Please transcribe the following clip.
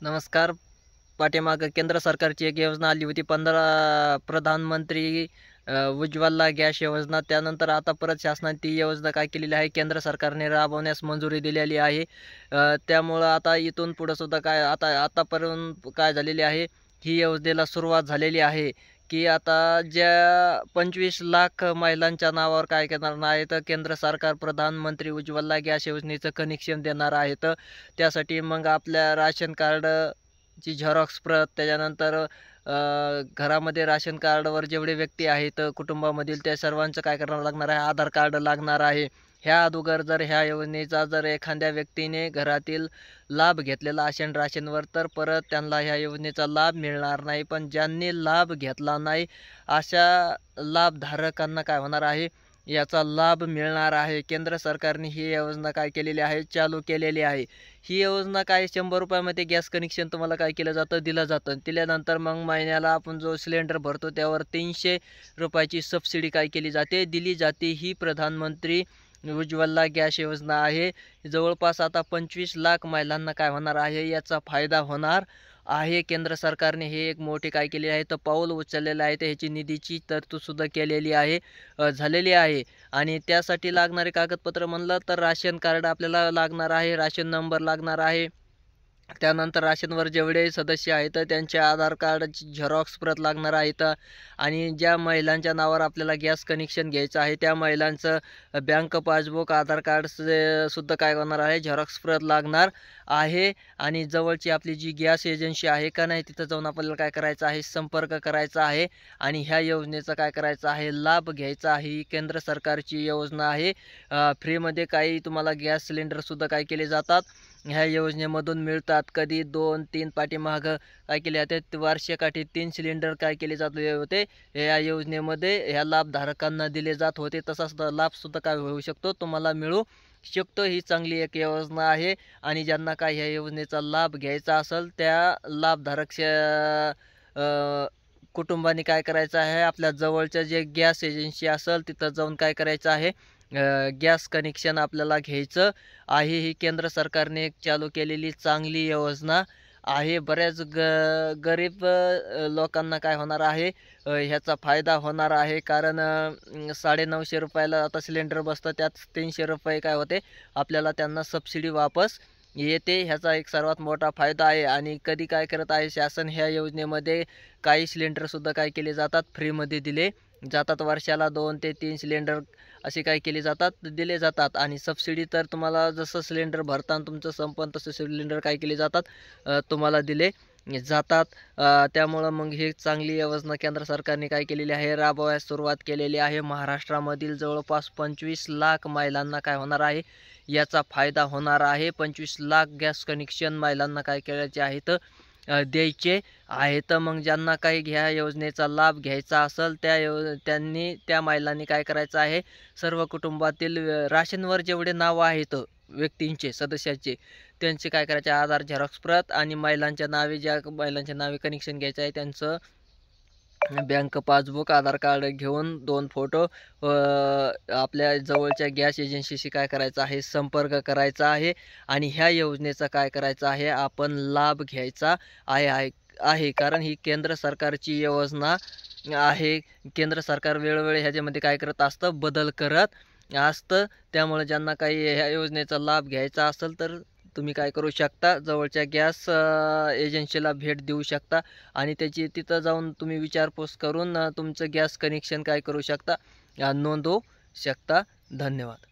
नमस्कार. पाठीमागं केंद्र सरकारची एक योजना आली होती 15 प्रधानमंत्री उज्ज्वला गॅस योजना. त्यानंतर आता परत शासनाने ती योजना काय केलेली आहे, केंद्र सरकारने राबवण्यास मंजुरी दिलेली आहे. त्यामुळं आता इथून पुढं सुद्धा काय आतापर्यंत काय झालेली आहे, ही योजनेला सुरुवात झालेली आहे की आता ज्या 25 लाख महिलांच्या नावावर काय करणार आहे, तर केंद्र सरकार प्रधानमंत्री उज्ज्वला गॅस योजनेचं कनेक्शन देणार आहे. तर त्यासाठी मग आपल्या राशन कार्ड ची झेरॉक्स प्रत, त्याच्यानंतर घरामध्ये राशन कार्डवर जेवढे व्यक्ती आहेत कुटुंबामधील, त्या सर्वांचं काय करावं लागणार आहे, आधार कार्ड लागणार आहे. ह्या अगोदर जर ह्या योजनेचा जर एखाद्या व्यक्तीने घरातील लाभ घेतलेला असेल राशनवर, तर परत त्यांना ह्या योजनेचा लाभ मिळणार नाही. पण ज्यांनी लाभ घेतला नाही अशा लाभधारकांना काय होणार आहे, याचा लाभ मिळणार आहे. केंद्र सरकारने ही योजना काय केलेली आहे, चालू केलेली आहे. ही योजना काय 100 रुपयामध्ये गॅस कनेक्शन तुम्हाला काय केलं जातं, दिलं जातं. दिल्यानंतर मग महिन्याला आपण जो सिलेंडर भरतो त्यावर 300 रुपयाची सबसिडी काय केली जाते, दिली जाते. ही प्रधानमंत्री उज्ज्वला गॅस योजना आहे. जवळपास आता 25 लाख महिलांना काय होणार आहे, याचा फायदा होणार आहे. केंद्र सरकारने हे एक मोठे काय केले आहे, तर पाऊल उचललेलं आहे. तर ह्याची निधीची तरतूदसुद्धा केलेली आहे, झालेली आहे. आणि त्यासाठी लागणारे कागदपत्र म्हणलं तर राशन कार्ड आपल्याला लागणार आहे, राशन नंबर लागणार आहे. त्यानंतर राशनवर जेवढे सदस्य आहेत त्यांच्या आधार कार्डची झेरॉक्स प्रत लागणार आहेत. आणि ज्या महिलांच्या नावावर आपल्याला गॅस कनेक्शन घ्यायचं आहे त्या महिलांचं बँक पासबुक, आधार कार्ड सुद्धा काय होणार आहे, झेरॉक्स प्रत लागणार आहे. आणि जवळची आपली जी गॅस एजन्सी आहे का नाही, तिथं जाऊन आपल्याला काय करायचं आहे, संपर्क करायचा आहे. आणि ह्या योजनेचा काय करायचं आहे, लाभ घ्यायचा आहे. ही केंद्र सरकारची योजना आहे. फ्रीमध्ये काही तुम्हाला गॅस सिलेंडरसुद्धा काय केले जातात, ह्या योजनेमधून मिळतात. कधी 2-3 पाठीमागं काय केले जाते, वार्षिकाठी 3 सिलेंडर काय केले जात होते, या योजनेमध्ये ह्या लाभधारकांना दिले जात होते. तसाच लाभसुद्धा काय होऊ शकतो, तुम्हाला मिळू शकतो. ही चांगली एक योजना आहे. आणि ज्यांना काय ह्या योजनेचा लाभ घ्यायचा असेल त्या लाभधारक कुटुंबाने काय करायचं आहे, आपल्या जवळच्या जे गॅस एजन्सी असेल तिथं जाऊन काय करायचं आहे, गॅस कनेक्शन आपल्याला घ्यायचं आहे. ही केंद्र सरकारने एक चालू केलेली चांगली योजना आहे. बऱ्याच गरीब लोकांना काय होणार आहे, ह्याचा फायदा होणार आहे. कारण 950 रुपयाला आता सिलेंडर बसतं, त्यात 300 रुपये काय होते, आपल्याला त्यांना सबसिडी वापस येते. ह्याचा एक सर्वात मोठा फायदा आहे. आणि कधी काय करत आहे शासन, ह्या योजनेमध्ये काही सिलेंडरसुद्धा काय केले जातात, फ्रीमध्ये दिले जातात. वर्षाला 2 ते 3 सिलेंडर असे काय केले जातात, दिले जातात. आणि सबसिडी तर तुम्हाला जसं सिलेंडर भरताना तुमचं संपन्न तसे सिलेंडर काय केले जातात, तुम्हाला दिले जातात. त्यामुळं मग ही चांगली योजना केंद्र सरकारने काय केलेली आहे, राबवायला सुरुवात केलेली आहे. महाराष्ट्रामधील जवळपास 25 लाख महिलांना काय होणार आहे, याचा फायदा होणार आहे. 25 लाख गॅस कनेक्शन महिलांना काय करायचे आहेत, द्यायचे आहेत. मग ज्यांना काही ह्या योजनेचा लाभ घ्यायचा असेल त्या महिलांनी काय करायचं आहे, सर्व कुटुंबातील राशनवर जेवढे नाव आहेत व्यक्तींचे, सदस्याचे, त्यांचे काय करायचे, आधार झेरॉक्स प्रत आणि महिलांच्या नावे, ज्या महिलांच्या नावे कनेक्शन घ्यायचं आहे त्यांचं बँक पासबुक, आधार कार्ड घेऊन 2 फोटो आपल्या जवळच्या गॅस एजन्सीशी काय करायचं आहे, संपर्क करायचा आहे. आणि ह्या योजनेचा काय करायचं आहे, आपण लाभ घ्यायचा आहे. कारण ही केंद्र सरकारची योजना आहे. केंद्र सरकार वेळोवेळी ह्याच्यामध्ये काय करत असतं, बदल करत असतं. त्यामुळे ज्यांना काही ह्या योजनेचा लाभ घ्यायचा असेल तर तुम्ही काय करू शकता, जवळच्या गॅस एजन्सीला भेट देऊ शकता. आणि तिथं जाऊन तुम्ही विचारपूस करून तुमचं गॅस कनेक्शन काय करू शकता, नोंदवू शकता. धन्यवाद.